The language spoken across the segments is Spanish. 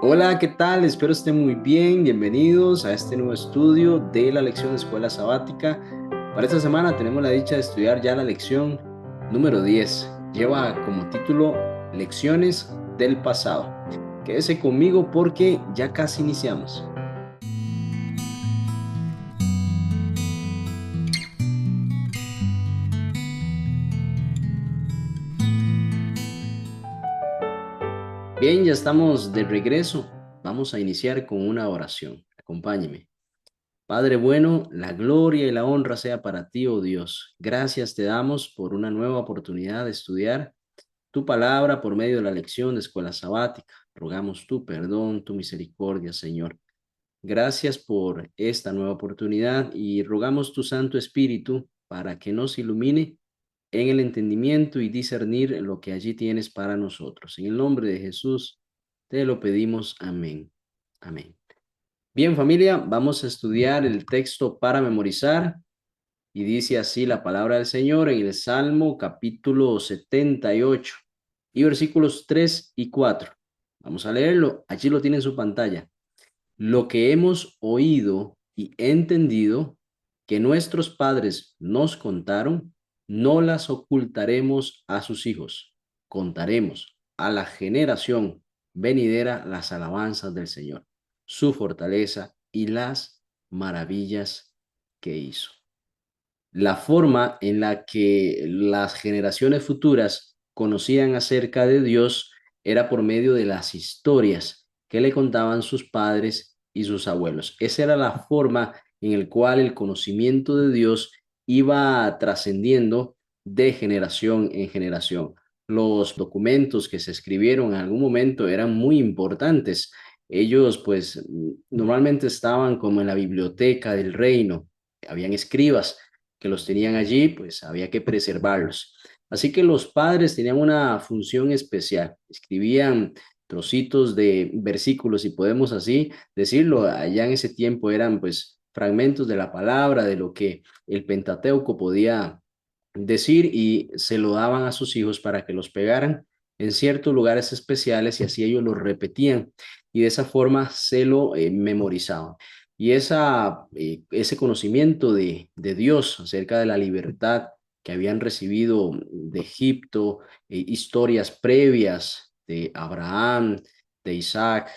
Hola, ¿qué tal? Espero estén muy bien. Bienvenidos a este nuevo estudio de la lección de escuela sabática. Para esta semana tenemos la dicha de estudiar ya la lección número 10. Lleva como título Lecciones del pasado. Quédese conmigo porque ya casi iniciamos. Bien, ya estamos de regreso. Vamos a iniciar con una oración. Acompáñeme. Padre bueno, la gloria y la honra sea para ti, oh Dios. Gracias te damos por una nueva oportunidad de estudiar tu palabra por medio de la lección de escuela sabática. Rogamos tu perdón, tu misericordia, Señor. Gracias por esta nueva oportunidad y rogamos tu Santo Espíritu para que nos ilumine en el entendimiento y discernir lo que allí tienes para nosotros. En el nombre de Jesús te lo pedimos. Amén. Amén. Bien, familia, vamos a estudiar el texto para memorizar y dice así la palabra del Señor en el Salmo capítulo 78 y versículos 3 y 4. Vamos a leerlo, allí lo tiene en su pantalla. Lo que hemos oído y entendido que nuestros padres nos contaron, no las ocultaremos a sus hijos. Contaremos a la generación venidera las alabanzas del Señor, su fortaleza y las maravillas que hizo. La forma en la que las generaciones futuras conocían acerca de Dios era por medio de las historias que le contaban sus padres y sus abuelos. Esa era la forma en la cual el conocimiento de Dios iba trascendiendo de generación en generación. Los documentos que se escribieron en algún momento eran muy importantes. Ellos pues normalmente estaban como en la biblioteca del reino. Habían escribas que los tenían allí, pues había que preservarlos. Así que los padres tenían una función especial, escribían trocitos de versículos, si podemos así decirlo, allá en ese tiempo eran pues fragmentos de la palabra, de lo que el Pentateuco podía decir y se lo daban a sus hijos para que los pegaran en ciertos lugares especiales y así ellos lo repetían y de esa forma se lo memorizaban. Y ese conocimiento de Dios acerca de la libertad que habían recibido de Egipto, historias previas de Abraham, de Isaac,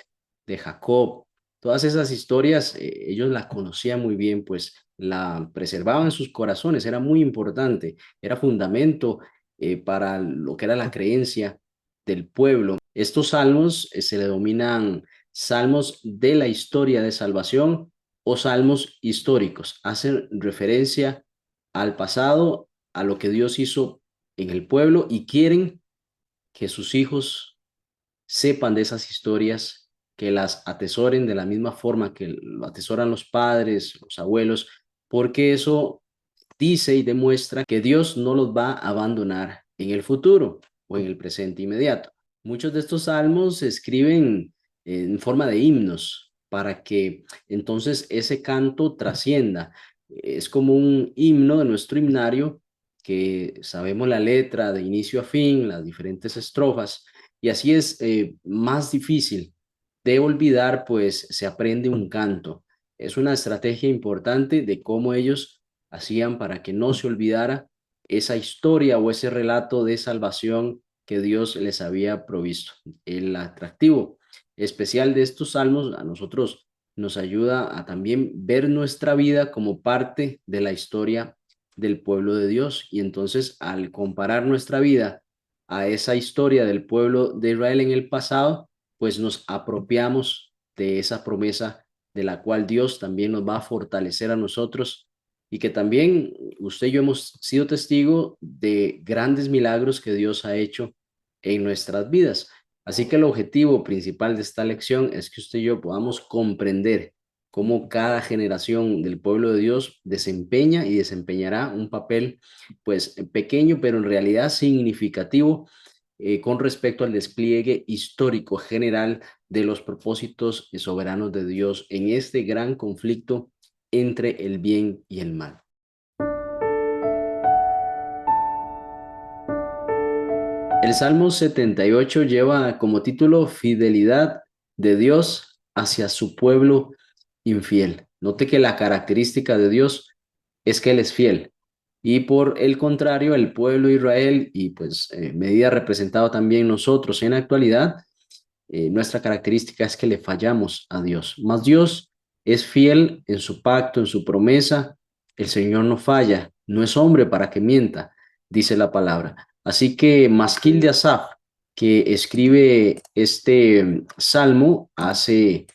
de Jacob, todas esas historias ellos las conocían muy bien, pues la preservaban en sus corazones, era muy importante, era fundamento para lo que era la creencia del pueblo. Estos salmos se le dominan salmos de la historia de salvación o salmos históricos. Hacen referencia al pasado, a lo que Dios hizo en el pueblo y quieren que sus hijos sepan de esas historias, que las atesoren de la misma forma que lo atesoran los padres, los abuelos, porque eso dice y demuestra que Dios no los va a abandonar en el futuro o en el presente inmediato. Muchos de estos salmos se escriben en forma de himnos para que entonces ese canto trascienda. Es como un himno de nuestro himnario que sabemos la letra de inicio a fin, las diferentes estrofas, y así es más difícil de olvidar, pues se aprende un canto. Es una estrategia importante de cómo ellos hacían para que no se olvidara esa historia o ese relato de salvación que Dios les había provisto. El atractivo especial de estos salmos a nosotros nos ayuda a también ver nuestra vida como parte de la historia del pueblo de Dios. Y entonces al comparar nuestra vida a esa historia del pueblo de Israel en el pasado, pues nos apropiamos de esa promesa de la cual Dios también nos va a fortalecer a nosotros y que también usted y yo hemos sido testigo de grandes milagros que Dios ha hecho en nuestras vidas. Así que el objetivo principal de esta lección es que usted y yo podamos comprender cómo cada generación del pueblo de Dios desempeña y desempeñará un papel pues pequeño, pero en realidad significativo con respecto al despliegue histórico general de los propósitos soberanos de Dios en este gran conflicto entre el bien y el mal. El Salmo 78 lleva como título Fidelidad de Dios hacia su pueblo infiel. Note que la característica de Dios es que Él es fiel. Y por el contrario, el pueblo de Israel, y pues medida representado también nosotros en la actualidad, nuestra característica es que le fallamos a Dios. Mas Dios es fiel en su pacto, en su promesa. El Señor no falla, no es hombre para que mienta, dice la palabra. Así que Masquil de Asaf, que escribe este salmo, hace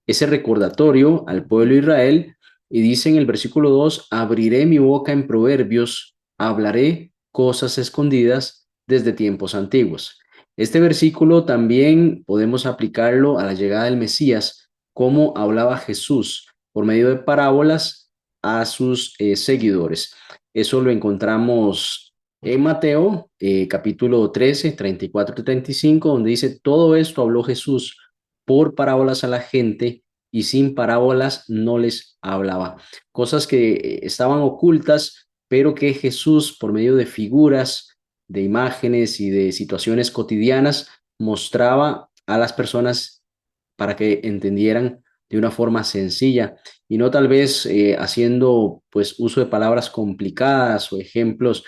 ese recordatorio al pueblo de Israel y dice en el versículo 2: abriré mi boca en proverbios, hablaré cosas escondidas desde tiempos antiguos. Este versículo también podemos aplicarlo a la llegada del Mesías, como hablaba Jesús por medio de parábolas a sus seguidores. Eso lo encontramos en Mateo capítulo 13, 34 y 35, donde dice: todo esto habló Jesús por parábolas a la gente y sin parábolas no les hablaba. Cosas que estaban ocultas, pero que Jesús, por medio de figuras, de imágenes y de situaciones cotidianas, mostraba a las personas para que entendieran de una forma sencilla y no tal vez haciendo pues uso de palabras complicadas o ejemplos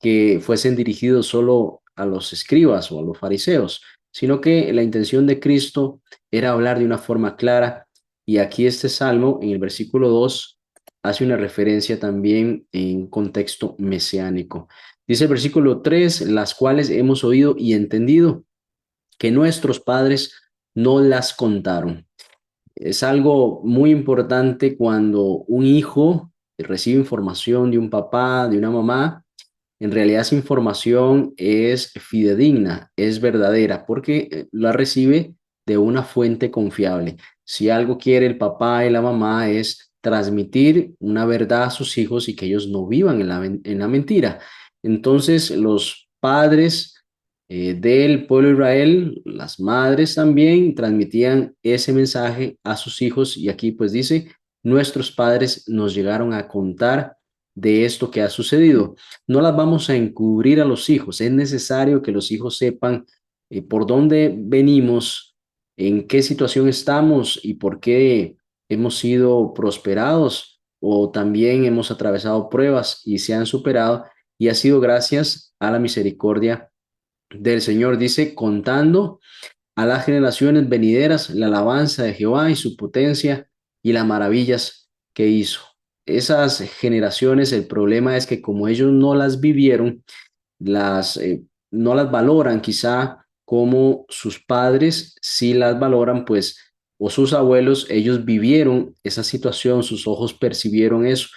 que fuesen dirigidos solo a los escribas o a los fariseos, sino que la intención de Cristo era hablar de una forma clara. Y aquí este salmo, en el versículo 2, hace una referencia también en contexto mesiánico. Dice el versículo 3: las cuales hemos oído y entendido que nuestros padres no las contaron. Es algo muy importante cuando un hijo recibe información de un papá, de una mamá. En realidad esa información es fidedigna, es verdadera, porque la recibe de una fuente confiable. Si algo quiere el papá y la mamá es transmitir una verdad a sus hijos y que ellos no vivan en la mentira. Entonces los padres del pueblo de Israel, las madres también transmitían ese mensaje a sus hijos y aquí pues dice: nuestros padres nos llegaron a contar de esto que ha sucedido. No las vamos a encubrir a los hijos. Es necesario que los hijos sepan por dónde venimos, en qué situación estamos y por qué hemos sido prosperados o también hemos atravesado pruebas y se han superado, y ha sido gracias a la misericordia del Señor. Dice: contando a las generaciones venideras la alabanza de Jehová y su potencia y las maravillas que hizo. Esas generaciones, el problema es que como ellos no las vivieron, no las valoran quizá como sus padres sí las valoran, pues, o sus abuelos, ellos vivieron esa situación, sus ojos percibieron eso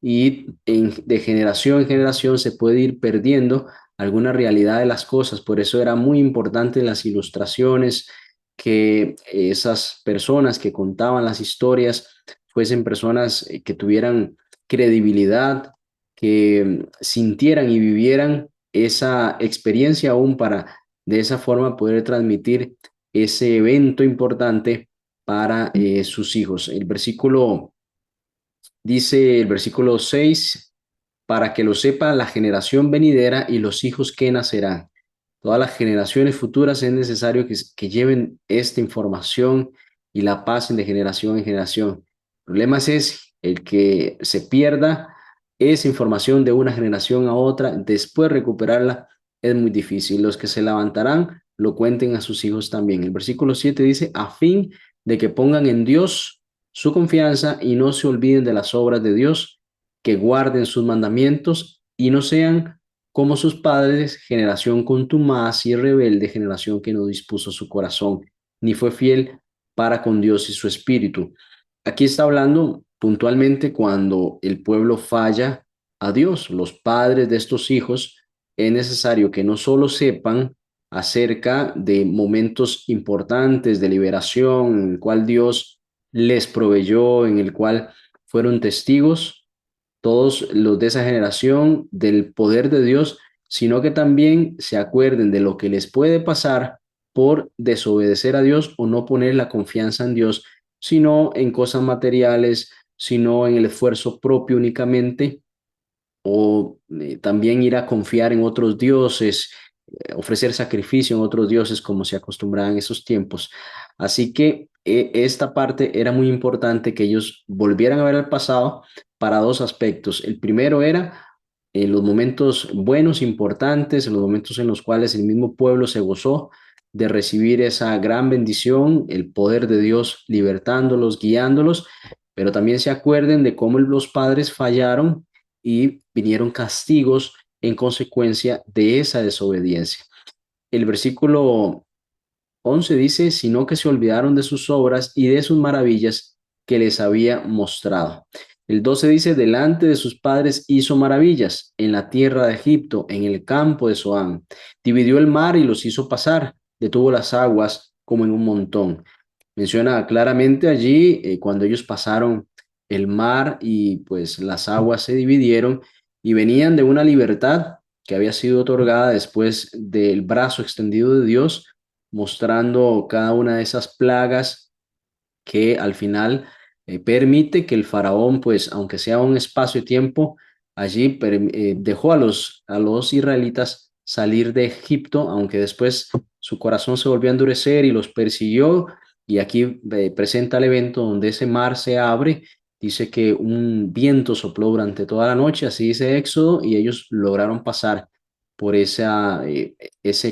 y de generación en generación se puede ir perdiendo alguna realidad de las cosas. Por eso era muy importante en las ilustraciones que esas personas que contaban las historias fuesen personas que tuvieran credibilidad, que sintieran y vivieran esa experiencia aún para de esa forma poder transmitir ese evento importante para sus hijos. El versículo dice, el versículo 6: para que lo sepa la generación venidera y los hijos que nacerán. Todas las generaciones futuras es necesario que lleven esta información y la pasen de generación en generación. El problema es el que se pierda esa información de una generación a otra, después recuperarla es muy difícil. Los que se levantarán lo cuenten a sus hijos también. El versículo 7 dice: a fin de que pongan en Dios su confianza y no se olviden de las obras de Dios, que guarden sus mandamientos y no sean como sus padres, generación contumaz y rebelde, generación que no dispuso su corazón, ni fue fiel para con Dios y su espíritu. Aquí está hablando puntualmente cuando el pueblo falla a Dios. Los padres de estos hijos es necesario que no solo sepan acerca de momentos importantes de liberación, en el cual Dios les proveyó, en el cual fueron testigos, todos los de esa generación, del poder de Dios, sino que también se acuerden de lo que les puede pasar por desobedecer a Dios o no poner la confianza en Dios, sino en cosas materiales, sino en el esfuerzo propio únicamente, o también ir a confiar en otros dioses, ofrecer sacrificio en otros dioses como se acostumbraba en esos tiempos. Así que esta parte era muy importante que ellos volvieran a ver el pasado para dos aspectos. El primero era en los momentos buenos, importantes, en los momentos en los cuales el mismo pueblo se gozó de recibir esa gran bendición, el poder de Dios libertándolos, guiándolos, pero también se acuerden de cómo los padres fallaron y vinieron castigos en consecuencia de esa desobediencia. El versículo 11 dice, sino que se olvidaron de sus obras y de sus maravillas que les había mostrado. El 12 dice, delante de sus padres hizo maravillas en la tierra de Egipto, en el campo de Zoán. Dividió el mar y los hizo pasar, detuvo las aguas como en un montón. Menciona claramente allí cuando ellos pasaron el mar y pues las aguas se dividieron y venían de una libertad que había sido otorgada después del brazo extendido de Dios, mostrando cada una de esas plagas que al final permite que el faraón, pues aunque sea un espacio de tiempo, allí dejó a los israelitas salir de Egipto, aunque después su corazón se volvió a endurecer y los persiguió. Y aquí presenta el evento donde ese mar se abre. Dice que un viento sopló durante toda la noche, así dice Éxodo, y ellos lograron pasar por ese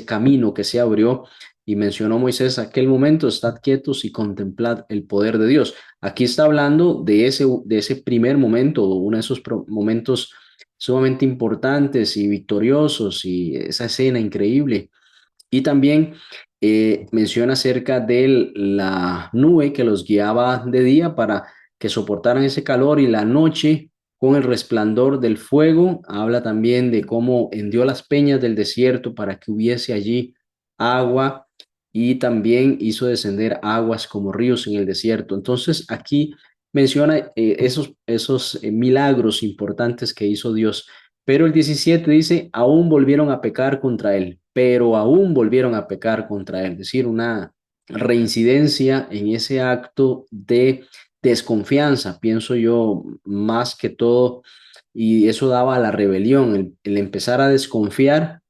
camino que se abrió y mencionó Moisés aquel momento, estad quietos y contemplad el poder de Dios. Aquí está hablando de ese primer momento, uno de esos momentos sumamente importantes y victoriosos y esa escena increíble. Y también menciona acerca de la nube que los guiaba de día para que soportaran ese calor y la noche con el resplandor del fuego. Habla también de cómo hendió las peñas del desierto para que hubiese allí agua y también hizo descender aguas como ríos en el desierto. Entonces aquí menciona esos milagros importantes que hizo Dios. Pero el 17 dice, aún volvieron a pecar contra él, pero aún volvieron a pecar contra él. Es decir, una reincidencia en ese acto de desconfianza, pienso yo, más que todo, y eso daba a la rebelión, el empezar a desconfiar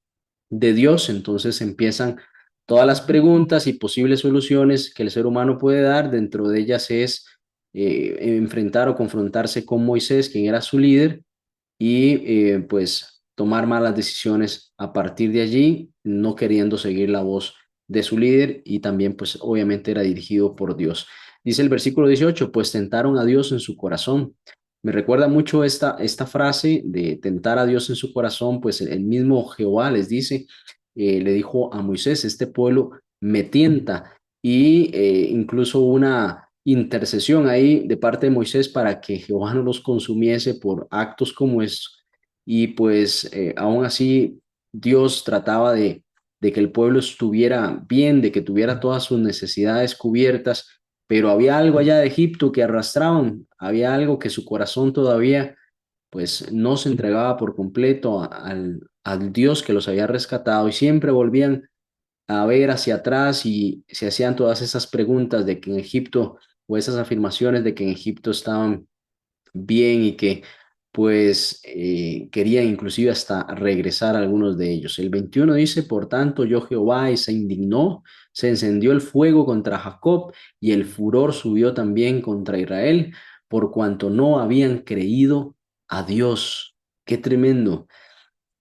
de Dios, entonces empiezan todas las preguntas y posibles soluciones que el ser humano puede dar, dentro de ellas es enfrentar o confrontarse con Moisés, quien era su líder, y pues tomar malas decisiones a partir de allí, no queriendo seguir la voz de su líder y también pues obviamente era dirigido por Dios. Dice el versículo 18, pues tentaron a Dios en su corazón. Me recuerda mucho esta frase de tentar a Dios en su corazón, pues el mismo Jehová les dice, le dijo a Moisés, este pueblo me tienta y incluso una intercesión ahí de parte de Moisés para que Jehová no los consumiese por actos como estos. Y pues aún así Dios trataba de que el pueblo estuviera bien, de que tuviera todas sus necesidades cubiertas, pero había algo allá de Egipto que arrastraban, había algo que su corazón todavía pues no se entregaba por completo al Dios que los había rescatado y siempre volvían a ver hacia atrás y se hacían todas esas preguntas de que en Egipto o esas afirmaciones de que en Egipto estaban bien y que pues querían inclusive hasta regresar algunos de ellos. El 21 dice, por tanto, yo Jehová y se indignó, se encendió el fuego contra Jacob y el furor subió también contra Israel, por cuanto no habían creído a Dios. Qué tremendo.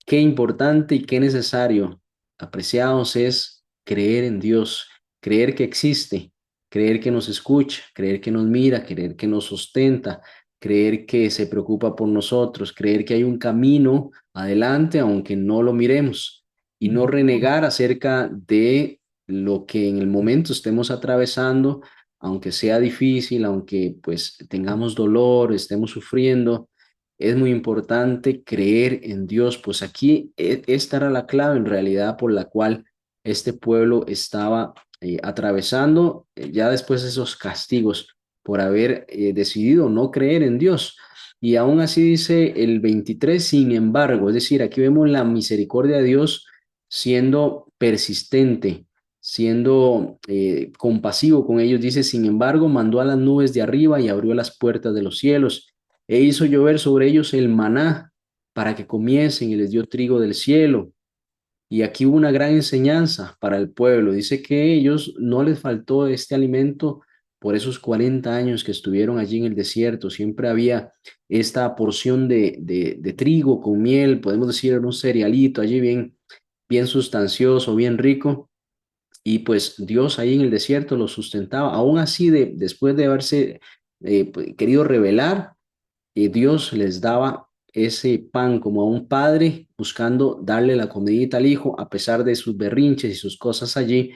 Qué importante y qué necesario, apreciados, es creer en Dios, creer que existe, creer que nos escucha, creer que nos mira, creer que nos sustenta, creer que se preocupa por nosotros, creer que hay un camino adelante aunque no lo miremos y no renegar acerca de lo que en el momento estemos atravesando, aunque sea difícil, aunque pues tengamos dolor, estemos sufriendo, es muy importante creer en Dios, pues aquí esta era la clave en realidad por la cual este pueblo estaba atravesando ya después de esos castigos por haber decidido no creer en Dios. Y aún así dice el 23 sin embargo, es decir, aquí vemos la misericordia de Dios siendo persistente, siendo compasivo con ellos. Dice, sin embargo, mandó a las nubes de arriba y abrió las puertas de los cielos e hizo llover sobre ellos el maná para que comiesen y les dio trigo del cielo Y aquí hubo una gran enseñanza para el pueblo. Dice que ellos no les faltó este alimento por esos 40 años que estuvieron allí en el desierto. Siempre había esta porción de trigo con miel, podemos decir, era un cerealito allí bien sustancioso, bien rico. Y pues Dios ahí en el desierto los sustentaba. Aún así, después de haberse querido revelar, Dios les daba ese pan como a un padre buscando darle la comidita al hijo a pesar de sus berrinches y sus cosas allí.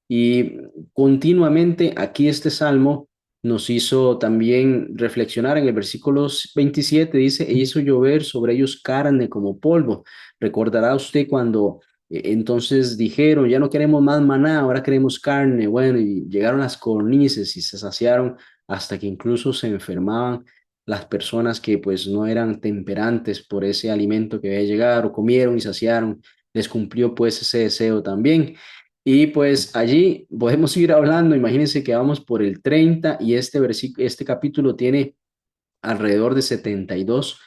Y continuamente aquí este salmo nos hizo también reflexionar en el versículo 27, dice, e hizo llover sobre ellos carne como polvo. Recordará usted cuando entonces dijeron, ya no queremos más maná, ahora queremos carne. Bueno, y llegaron las codornices y se saciaron hasta que incluso se enfermaban las personas que pues no eran temperantes por ese alimento que había llegado, o comieron y saciaron, les cumplió pues ese deseo también. Y pues allí podemos seguir hablando, imagínense que vamos por el 30 y este versículo, este capítulo tiene alrededor de 72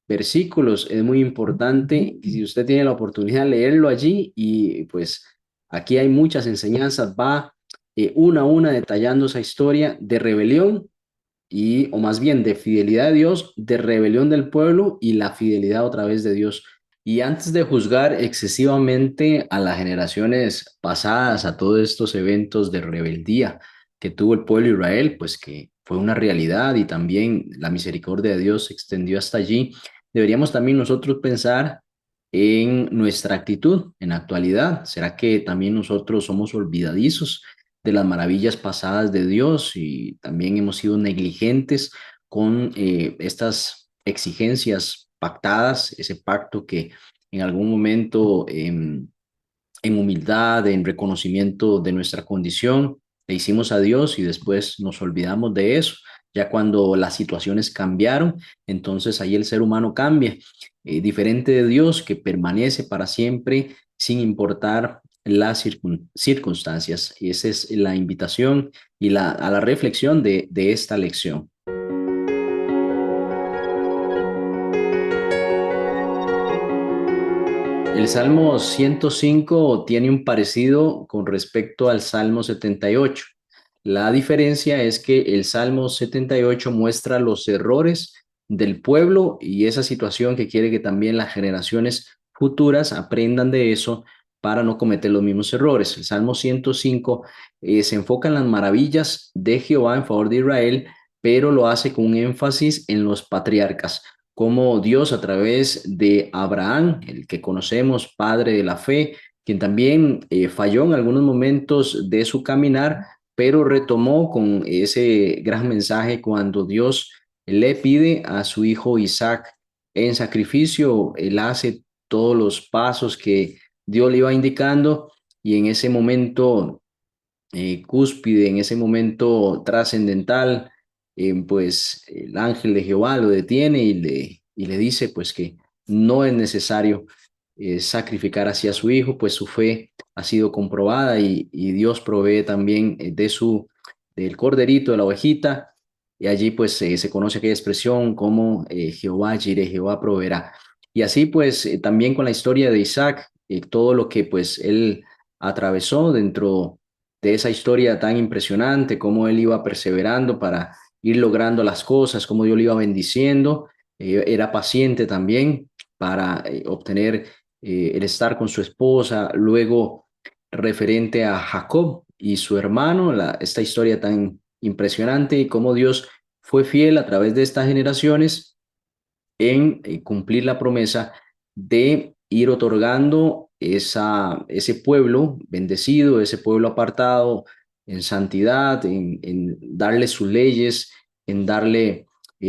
versículos. Es muy importante y si usted tiene la oportunidad de leerlo allí y pues aquí hay muchas enseñanzas, va una a una detallando esa historia de rebelión y, o más bien de fidelidad de Dios, de rebelión del pueblo y la fidelidad otra vez de Dios. Y antes de juzgar excesivamente a las generaciones pasadas, a todos estos eventos de rebeldía que tuvo el pueblo de Israel, pues que fue una realidad y también la misericordia de Dios se extendió hasta allí, deberíamos también nosotros pensar en nuestra actitud en la actualidad. ¿Será que también nosotros somos olvidadizos de las maravillas pasadas de Dios y también hemos sido negligentes con estas exigencias pactadas, ese pacto que en algún momento en humildad, en reconocimiento de nuestra condición, le hicimos a Dios y después nos olvidamos de eso? Ya cuando las situaciones cambiaron, entonces ahí el ser humano cambia, diferente de Dios que permanece para siempre sin importar las circunstancias. Y esa es la invitación y a la reflexión de esta lección. El Salmo 105 tiene un parecido con respecto al Salmo 78. La diferencia es que el Salmo 78 muestra los errores del pueblo y esa situación que quiere que también las generaciones futuras aprendan de eso para no cometer los mismos errores. El Salmo 105 se enfoca en las maravillas de Jehová en favor de Israel, pero lo hace con un énfasis en los patriarcas, cómo Dios a través de Abraham, el que conocemos, padre de la fe, quien también falló en algunos momentos de su caminar, pero retomó con ese gran mensaje cuando Dios le pide a su hijo Isaac en sacrificio, él hace todos los pasos que Dios le iba indicando y en ese momento cúspide, en ese momento trascendental, pues el ángel de Jehová lo detiene y le dice pues que no es necesario sacrificar así a su hijo, pues su fe ha sido comprobada y Dios provee también del corderito, de la ovejita, y allí pues se conoce aquella expresión como Jehová Jireh, Jehová proveerá. Y así pues también con la historia de Isaac, todo lo que pues él atravesó dentro de esa historia tan impresionante, cómo él iba perseverando para ir logrando las cosas, cómo Dios le iba bendiciendo, era paciente también para obtener el estar con su esposa, luego referente a Jacob y su hermano, esta historia tan impresionante y cómo Dios fue fiel a través de estas generaciones en cumplir la promesa de ir otorgando ese pueblo bendecido, ese pueblo apartado en santidad, en darle sus leyes, en darle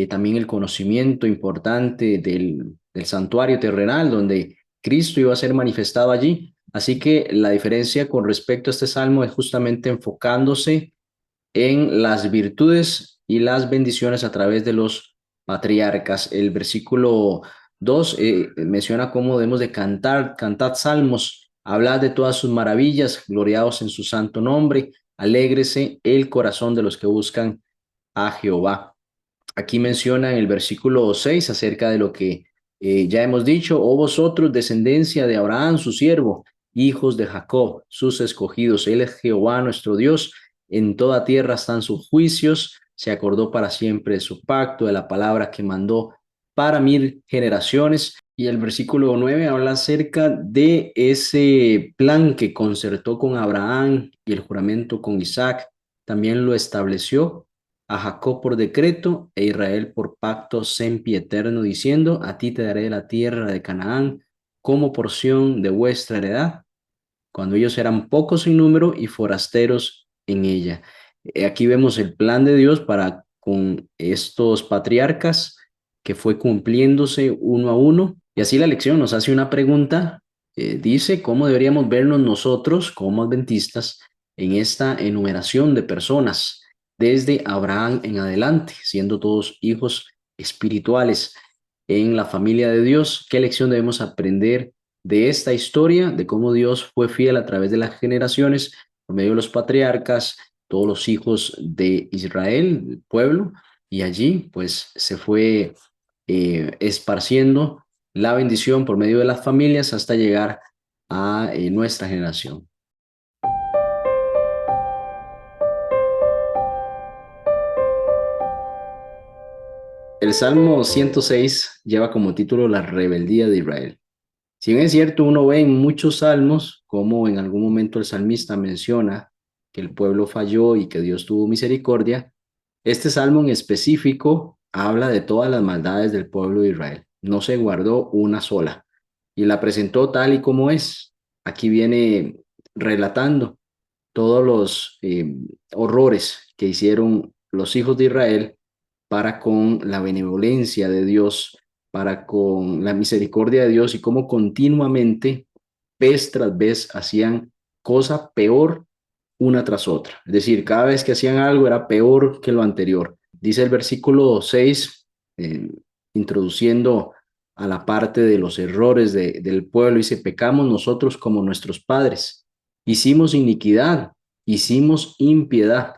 también el conocimiento importante del santuario terrenal donde Cristo iba a ser manifestado allí. Así que la diferencia con respecto a este salmo es justamente enfocándose en las virtudes y las bendiciones a través de los patriarcas. El versículo 2 menciona cómo debemos de cantad salmos, hablad de todas sus maravillas, gloriados en su santo nombre, alégrese el corazón de los que buscan a Jehová. Aquí menciona en el versículo 6 acerca de lo que ya hemos dicho, oh vosotros, descendencia de Abraham, su siervo, hijos de Jacob, sus escogidos. Él es Jehová nuestro Dios. En toda tierra están sus juicios. Se acordó para siempre de su pacto, de la palabra que mandó para 1000 generaciones. Y el versículo 9 habla acerca de ese plan que concertó con Abraham y el juramento con Isaac. También lo estableció a Jacob por decreto e Israel por pacto sempiterno, diciendo: a ti te daré la tierra de Canaán como porción de vuestra heredad, cuando ellos eran pocos en número y forasteros en ella. Aquí vemos el plan de Dios para con estos patriarcas, que fue cumpliéndose uno a uno. Y así la lección nos hace una pregunta, dice: ¿cómo deberíamos vernos nosotros como adventistas en esta enumeración de personas desde Abraham en adelante, siendo todos hijos espirituales en la familia de Dios? ¿Qué lección debemos aprender de esta historia, de cómo Dios fue fiel a través de las generaciones, por medio de los patriarcas, todos los hijos de Israel, el pueblo? Y allí pues se fue esparciendo la bendición por medio de las familias hasta llegar a nuestra generación. El Salmo 106 lleva como título La rebeldía de Israel. Si bien es cierto, uno ve en muchos salmos como en algún momento el salmista menciona que el pueblo falló y que Dios tuvo misericordia, este salmo en específico habla de todas las maldades del pueblo de Israel. No se guardó una sola y la presentó tal y como es. Aquí viene relatando todos los horrores que hicieron los hijos de Israel para con la benevolencia de Dios, para con la misericordia de Dios, y cómo continuamente, vez tras vez, hacían cosa peor una tras otra. Es decir, cada vez que hacían algo era peor que lo anterior. Dice el versículo 6, introduciendo a la parte de los errores del pueblo, dice: pecamos nosotros como nuestros padres, hicimos iniquidad, hicimos impiedad.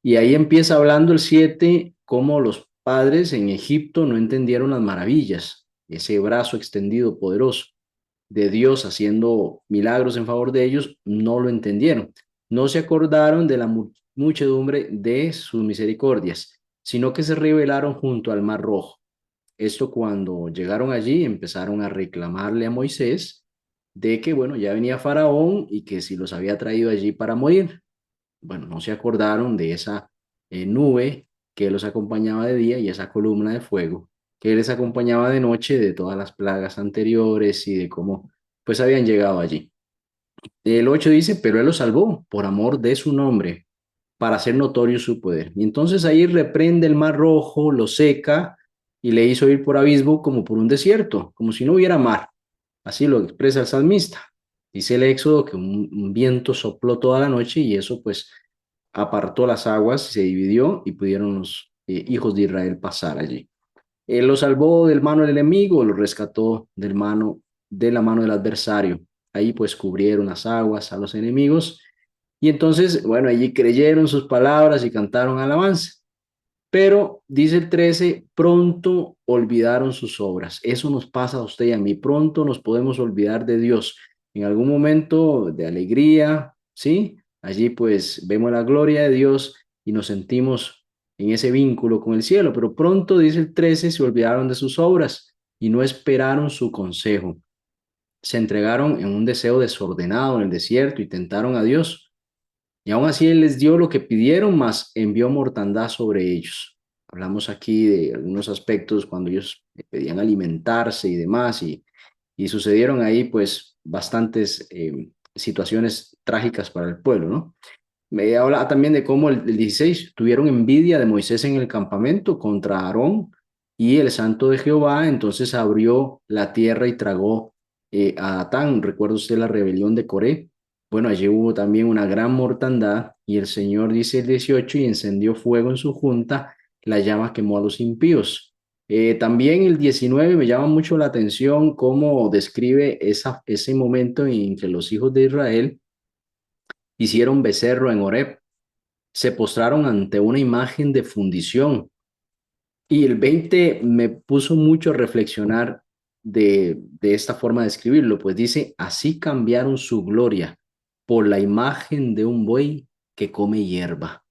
Y ahí empieza hablando el 7, cómo los padres en Egipto no entendieron las maravillas, ese brazo extendido poderoso de Dios haciendo milagros en favor de ellos, no lo entendieron. No se acordaron de la muchedumbre de sus misericordias, sino que se rebelaron junto al Mar Rojo. Esto, cuando llegaron allí, empezaron a reclamarle a Moisés de que, bueno, ya venía Faraón y que si los había traído allí para morir. Bueno, no se acordaron de esa nube que los acompañaba de día y esa columna de fuego que les acompañaba de noche, de todas las plagas anteriores y de cómo pues habían llegado allí. El 8 dice: pero él los salvó por amor de su nombre, para hacer notorio su poder. Y entonces ahí reprende el mar rojo, lo seca y le hizo ir por abismo como por un desierto, como si no hubiera mar. Así lo expresa el salmista. Dice el Éxodo que un viento sopló toda la noche y eso pues apartó las aguas, se dividió y pudieron los hijos de Israel pasar allí. Él lo salvó del mano del enemigo, lo rescató de la mano del adversario. Ahí pues cubrieron las aguas a los enemigos. Y entonces, bueno, allí creyeron sus palabras y cantaron alabanza. Pero dice el 13: pronto olvidaron sus obras. Eso nos pasa a usted y a mí. Pronto nos podemos olvidar de Dios. En algún momento de alegría, ¿sí? Allí pues vemos la gloria de Dios y nos sentimos en ese vínculo con el cielo. Pero pronto, dice el 13, se olvidaron de sus obras y no esperaron su consejo. Se entregaron en un deseo desordenado en el desierto y tentaron a Dios. Y aún así Él les dio lo que pidieron, mas envió mortandad sobre ellos. Hablamos aquí de algunos aspectos cuando ellos pedían alimentarse y demás, y sucedieron ahí pues bastantes situaciones trágicas para el pueblo, ¿no? Me habla también de cómo el 16 tuvieron envidia de Moisés en el campamento contra Aarón y el santo de Jehová. Entonces abrió la tierra y tragó a Datán. ¿Recuerda usted la rebelión de Coré? Bueno, allí hubo también una gran mortandad y el Señor, dice el 18, y encendió fuego en su junta, la llama quemó a los impíos. También el 19 me llama mucho la atención cómo describe ese momento en que los hijos de Israel hicieron becerro en Horeb, se postraron ante una imagen de fundición. Y el 20 me puso mucho a reflexionar de esta forma de escribirlo, pues dice, así cambiaron su gloria por la imagen de un buey que come hierba.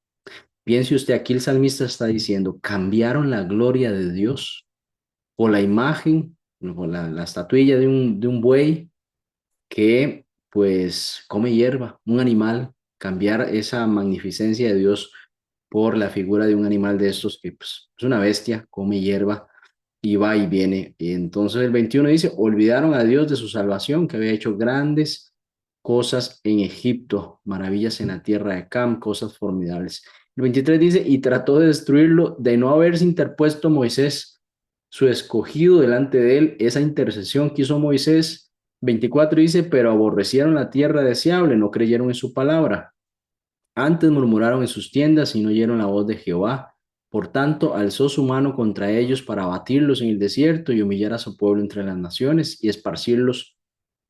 Piense usted, aquí el salmista está diciendo, cambiaron la gloria de Dios por la imagen, por la estatuilla de un buey que pues come hierba, un animal, cambiar esa magnificencia de Dios por la figura de un animal de estos que pues, es una bestia, come hierba y va y viene. Y entonces el 21 dice, olvidaron a Dios de su salvación, que había hecho grandes cosas en Egipto, maravillas en la tierra de Cam, cosas formidables. El 23 dice, y trató de destruirlo, de no haberse interpuesto Moisés, su escogido delante de él, esa intercesión que hizo Moisés. 24 dice, pero aborrecieron la tierra deseable, no creyeron en su palabra. Antes murmuraron en sus tiendas y no oyeron la voz de Jehová. Por tanto, alzó su mano contra ellos para abatirlos en el desierto y humillar a su pueblo entre las naciones y esparcirlos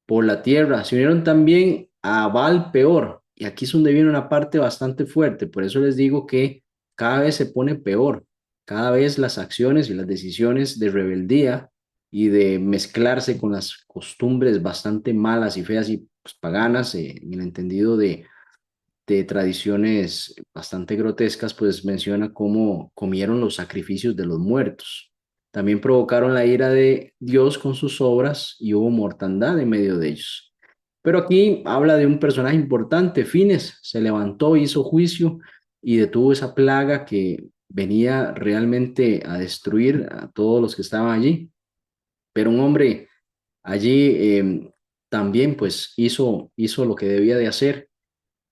por la tierra. Se unieron también a Baal peor. Y aquí es donde viene una parte bastante fuerte. Por eso les digo que cada vez se pone peor. Cada vez las acciones y las decisiones de rebeldía y de mezclarse con las costumbres bastante malas y feas y pues, paganas, en el entendido de tradiciones bastante grotescas, pues menciona cómo comieron los sacrificios de los muertos. También provocaron la ira de Dios con sus obras y hubo mortandad en medio de ellos. Pero aquí habla de un personaje importante, Fines, se levantó, hizo juicio y detuvo esa plaga que venía realmente a destruir a todos los que estaban allí. Pero un hombre allí también pues hizo lo que debía de hacer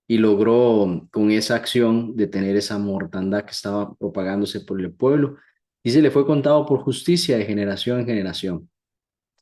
y logró con esa acción detener esa mortandad que estaba propagándose por el pueblo y se le fue contado por justicia de generación en generación.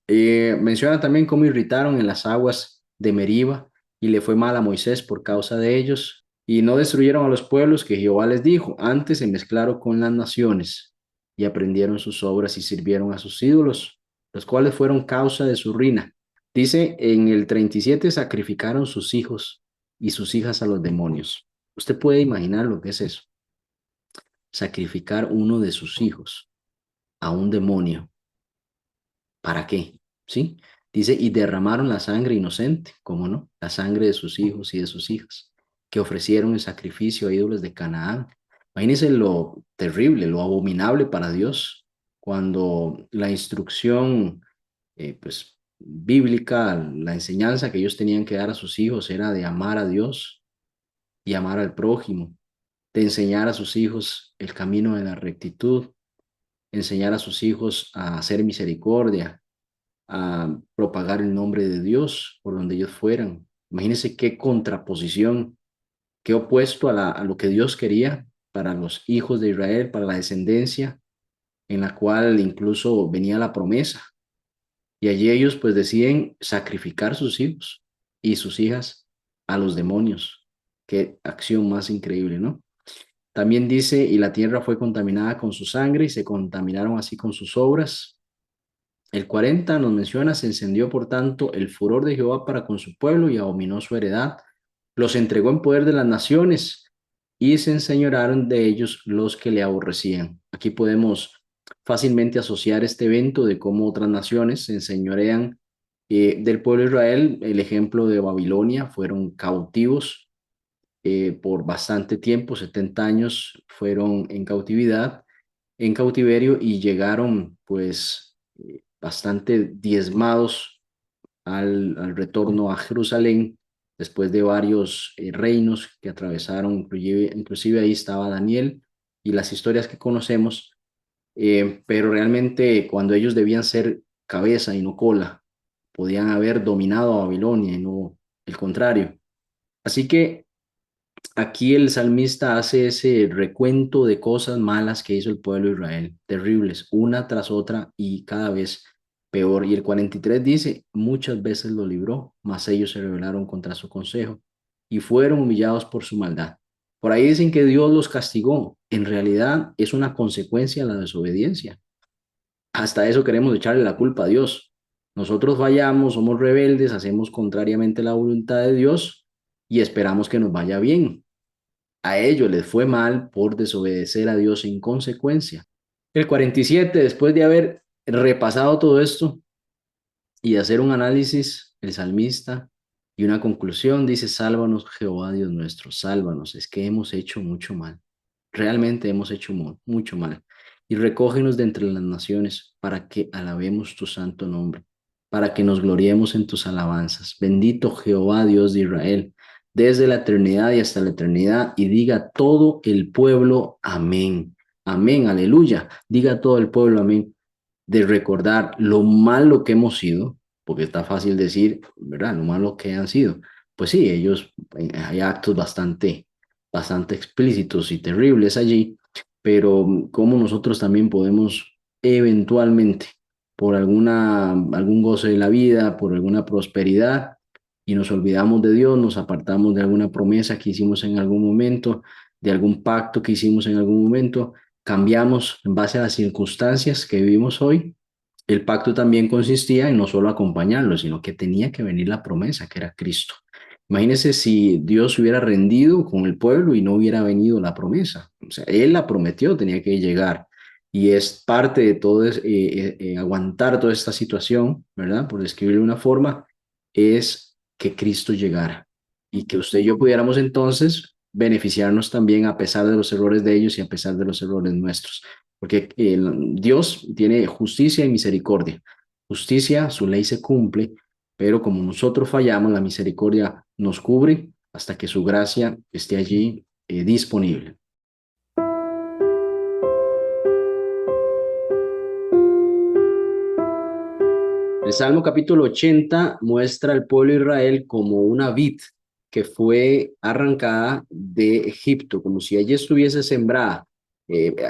Menciona también cómo irritaron en las aguas de Meriba y le fue mal a Moisés por causa de ellos y no destruyeron a los pueblos que Jehová les dijo, antes se mezclaron con las naciones y aprendieron sus obras y sirvieron a sus ídolos, los cuales fueron causa de su ruina. Dice en el 37 sacrificaron sus hijos y sus hijas a los demonios. Usted puede imaginar lo que es eso, sacrificar uno de sus hijos a un demonio. ¿Para qué? ¿Sí? Dice, y derramaron la sangre inocente, ¿cómo no? La sangre de sus hijos y de sus hijas, que ofrecieron el sacrificio a ídolos de Canaán. Imagínense lo terrible, lo abominable para Dios, cuando la instrucción, pues, bíblica, la enseñanza que ellos tenían que dar a sus hijos era de amar a Dios y amar al prójimo, de enseñar a sus hijos el camino de la rectitud, enseñar a sus hijos a hacer misericordia, a propagar el nombre de Dios por donde ellos fueran. Imagínense qué contraposición, qué opuesto a lo que Dios quería para los hijos de Israel, para la descendencia, en la cual incluso venía la promesa. Y allí ellos pues deciden sacrificar sus hijos y sus hijas a los demonios. Qué acción más increíble, ¿no? También dice, y la tierra fue contaminada con su sangre y se contaminaron así con sus obras. El 40 nos menciona, se encendió por tanto el furor de Jehová para con su pueblo y abominó su heredad. Los entregó en poder de las naciones y se enseñoraron de ellos los que le aborrecían. Aquí podemos fácilmente asociar este evento de cómo otras naciones se enseñorean del pueblo de Israel. El ejemplo de Babilonia, fueron cautivos por bastante tiempo, 70 años fueron en cautiverio y llegaron pues bastante diezmados al retorno a Jerusalén después de varios reinos que atravesaron, inclusive ahí estaba Daniel y las historias que conocemos, pero realmente cuando ellos debían ser cabeza y no cola, podían haber dominado a Babilonia y no el contrario. Así que aquí el salmista hace ese recuento de cosas malas que hizo el pueblo de Israel, terribles, una tras otra y cada vez peor. Y el 43 dice, muchas veces lo libró, mas ellos se rebelaron contra su consejo y fueron humillados por su maldad. Por ahí dicen que Dios los castigó. En realidad es una consecuencia de la desobediencia. Hasta eso queremos echarle la culpa a Dios. Nosotros fallamos, somos rebeldes, hacemos contrariamente la voluntad de Dios y esperamos que nos vaya bien. A ellos les fue mal por desobedecer a Dios en consecuencia. El 47, después de haber repasado todo esto, y de hacer un análisis, el salmista, y una conclusión dice, sálvanos Jehová Dios nuestro, sálvanos, es que hemos hecho mucho mal, realmente hemos hecho mucho mal, y recógenos de entre las naciones para que alabemos tu santo nombre, para que nos gloriemos en tus alabanzas. Bendito Jehová Dios de Israel, desde la eternidad y hasta la eternidad, y diga todo el pueblo, amén. Amén, aleluya. Diga todo el pueblo, amén, de recordar lo malo que hemos sido, porque está fácil decir, ¿verdad? Lo malo que han sido. Pues sí, ellos, hay actos bastante explícitos y terribles allí, pero cómo nosotros también podemos eventualmente, por algún goce de la vida, por alguna prosperidad, y nos olvidamos de Dios, nos apartamos de alguna promesa que hicimos en algún momento, de algún pacto que hicimos en algún momento, cambiamos en base a las circunstancias que vivimos hoy. El pacto también consistía en no solo acompañarlo, sino que tenía que venir la promesa, que era Cristo. Imagínense si Dios hubiera rendido con el pueblo y no hubiera venido la promesa. O sea, Él la prometió, tenía que llegar. Y es parte de todo aguantar toda esta situación, ¿verdad? Por describirlo de una forma, es que Cristo llegara y que usted y yo pudiéramos entonces beneficiarnos también a pesar de los errores de ellos y a pesar de los errores nuestros. Porque Dios tiene justicia y misericordia. Justicia, su ley se cumple, pero como nosotros fallamos, la misericordia nos cubre hasta que su gracia esté allí disponible. El Salmo capítulo 80 muestra al pueblo de Israel como una vid que fue arrancada de Egipto, como si allí estuviese sembrada.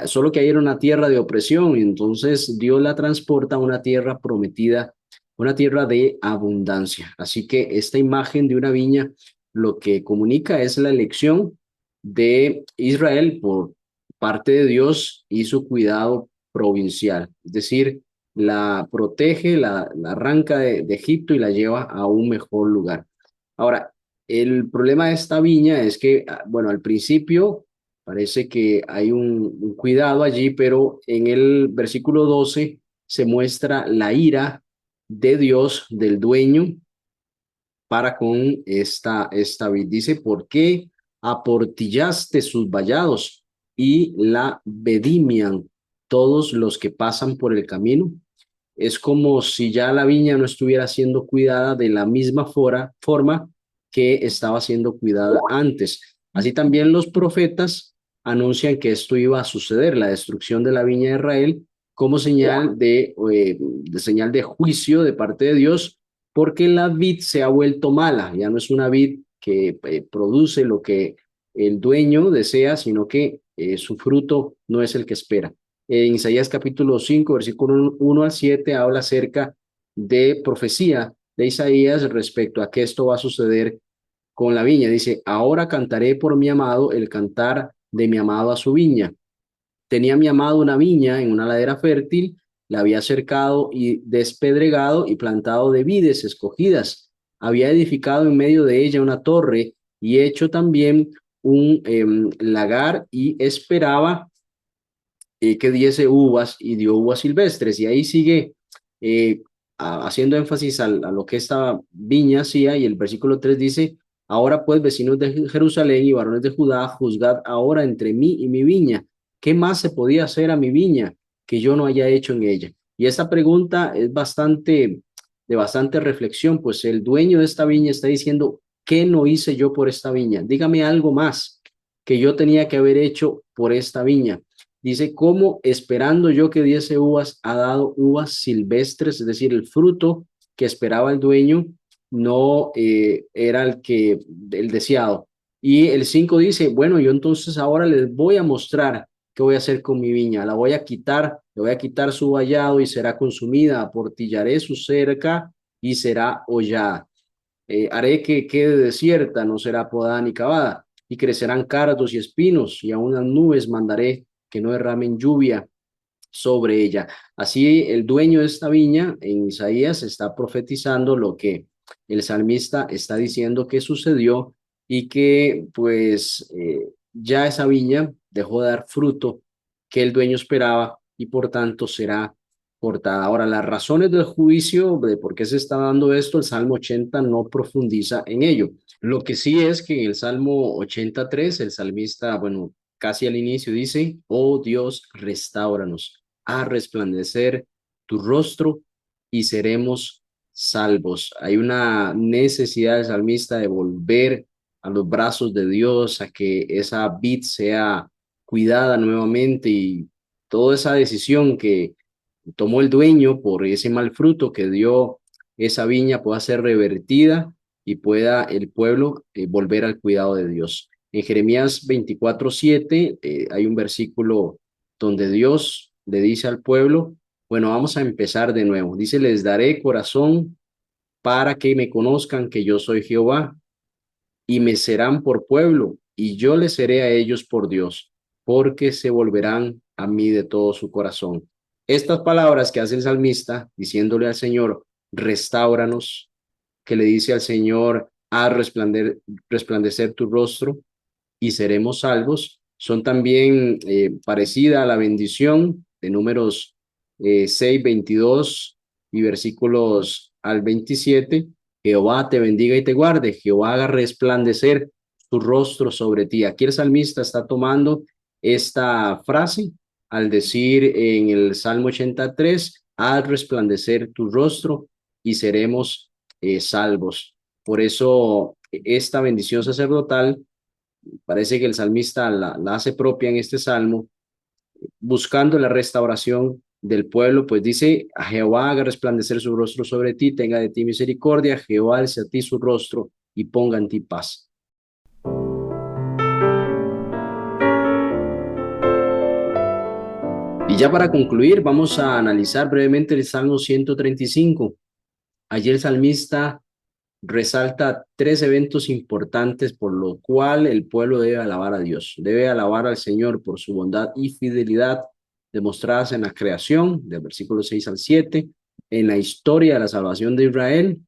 Solo que ahí era una tierra de opresión y entonces Dios la transporta a una tierra prometida, una tierra de abundancia. Así que esta imagen de una viña lo que comunica es la elección de Israel por parte de Dios y su cuidado provincial, es decir, la protege, la arranca de Egipto y la lleva a un mejor lugar. Ahora, el problema de esta viña es que, bueno, al principio parece que hay un cuidado allí, pero en el versículo 12 se muestra la ira de Dios, del dueño, para con esta vid. Dice, ¿por qué aportillaste sus vallados y la vedimian todos los que pasan por el camino? Es como si ya la viña no estuviera siendo cuidada de la misma forma que estaba siendo cuidada antes. Así también los profetas anuncian que esto iba a suceder, la destrucción de la viña de Israel, como señal de juicio de parte de Dios, porque la vid se ha vuelto mala, ya no es una vid que produce lo que el dueño desea, sino que su fruto no es el que espera. En Isaías capítulo 5, versículo 1 al 7, habla acerca de profecía de Isaías respecto a que esto va a suceder con la viña. Dice, ahora cantaré por mi amado el cantar de mi amado a su viña. Tenía mi amado una viña en una ladera fértil, la había cercado y despedregado y plantado de vides escogidas. Había edificado en medio de ella una torre y hecho también un lagar y esperaba que diese uvas y dio uvas silvestres. Y ahí sigue eh, haciendo énfasis a lo que esta viña hacía y el versículo 3 dice, ahora pues vecinos de Jerusalén y varones de Judá, juzgad ahora entre mí y mi viña. ¿Qué más se podía hacer a mi viña que yo no haya hecho en ella? Y esta pregunta es de bastante reflexión, pues el dueño de esta viña está diciendo, ¿qué no hice yo por esta viña? Dígame algo más que yo tenía que haber hecho por esta viña. Dice, ¿cómo esperando yo que diese uvas, ha dado uvas silvestres? Es decir, el fruto que esperaba el dueño no era el deseado. Y el 5 dice, bueno, yo entonces ahora les voy a mostrar qué voy a hacer con mi viña. La voy a quitar, le voy a quitar su vallado y será consumida. Aportillaré su cerca y será hollada. Haré que quede desierta, no será podada ni cavada, y crecerán cardos y espinos, y aún las nubes mandaré que no derramen lluvia sobre ella. Así el dueño de esta viña, en Isaías, está profetizando lo que el salmista está diciendo que sucedió y que pues ya esa viña dejó de dar fruto que el dueño esperaba y por tanto será cortada. Ahora, las razones del juicio, de por qué se está dando esto, el Salmo 80 no profundiza en ello. Lo que sí es que en el Salmo 83, el salmista, bueno, casi al inicio dice, oh Dios, restáuranos, a resplandecer tu rostro y seremos salvos. Hay una necesidad del salmista de volver a los brazos de Dios, a que esa vid sea cuidada nuevamente y toda esa decisión que tomó el dueño por ese mal fruto que dio esa viña pueda ser revertida y pueda el pueblo volver al cuidado de Dios. En Jeremías 24:7 hay un versículo donde Dios le dice al pueblo, bueno, vamos a empezar de nuevo. Dice, les daré corazón para que me conozcan que yo soy Jehová y me serán por pueblo, y yo les seré a ellos por Dios, porque se volverán a mí de todo su corazón. Estas palabras que hace el salmista, diciéndole al Señor, restáuranos, que le dice al Señor, a resplandecer tu rostro y seremos salvos, son también parecida a la bendición de Números 6, 22 y versículos al 27. Jehová te bendiga y te guarde, Jehová haga resplandecer su rostro sobre ti. Aquí el salmista está tomando esta frase al decir en el Salmo 83, haz resplandecer tu rostro y seremos salvos. Por eso esta bendición sacerdotal parece que el salmista la hace propia en este salmo, buscando la restauración del pueblo, pues dice, a Jehová haga resplandecer su rostro sobre ti, tenga de ti misericordia, Jehová alce a ti su rostro y ponga en ti paz. Y ya para concluir, vamos a analizar brevemente el Salmo 135. Allí el salmista resalta tres eventos importantes por lo cual el pueblo debe alabar a Dios. Debe alabar al Señor por su bondad y fidelidad demostradas en la creación, del versículo 6 al 7, en la historia de la salvación de Israel,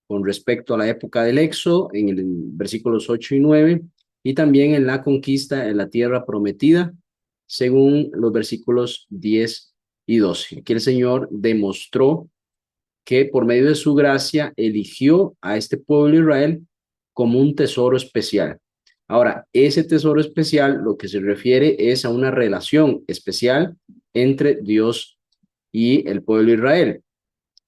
con respecto a la época del Éxodo, en el versículos 8 y 9, y también en la conquista de la tierra prometida, según los versículos 10 y 12. Aquí el Señor demostró que por medio de su gracia eligió a este pueblo de Israel como un tesoro especial. Ahora, ese tesoro especial lo que se refiere es a una relación especial entre Dios y el pueblo de Israel.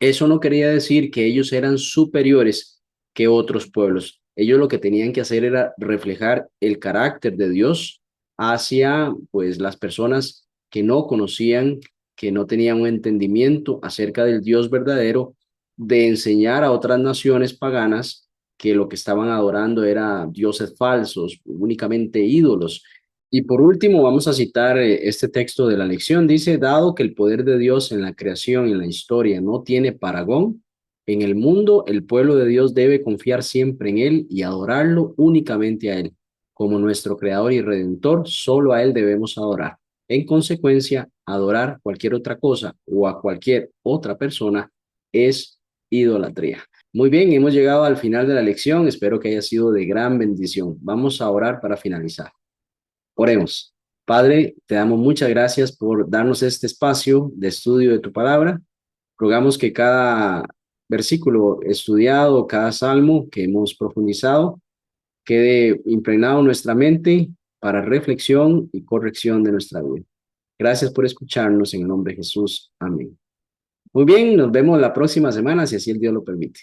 Eso no quería decir que ellos eran superiores que otros pueblos. Ellos lo que tenían que hacer era reflejar el carácter de Dios hacia pues las personas que no conocían, que no tenían un entendimiento acerca del Dios verdadero, de enseñar a otras naciones paganas que lo que estaban adorando era dioses falsos, únicamente ídolos. Y por último, vamos a citar este texto de la lección. Dice, dado que el poder de Dios en la creación y en la historia no tiene parangón, en el mundo el pueblo de Dios debe confiar siempre en Él y adorarlo únicamente a Él. Como nuestro Creador y Redentor, solo a Él debemos adorar. En consecuencia, adorar cualquier otra cosa o a cualquier otra persona es idolatría. Muy bien, hemos llegado al final de la lección. Espero que haya sido de gran bendición. Vamos a orar para finalizar. Oremos. Padre, te damos muchas gracias por darnos este espacio de estudio de tu palabra. Rogamos que cada versículo estudiado, cada salmo que hemos profundizado, quede impregnado en nuestra mente para reflexión y corrección de nuestra vida. Gracias por escucharnos en el nombre de Jesús. Amén. Muy bien, nos vemos la próxima semana, si así el Dios lo permite.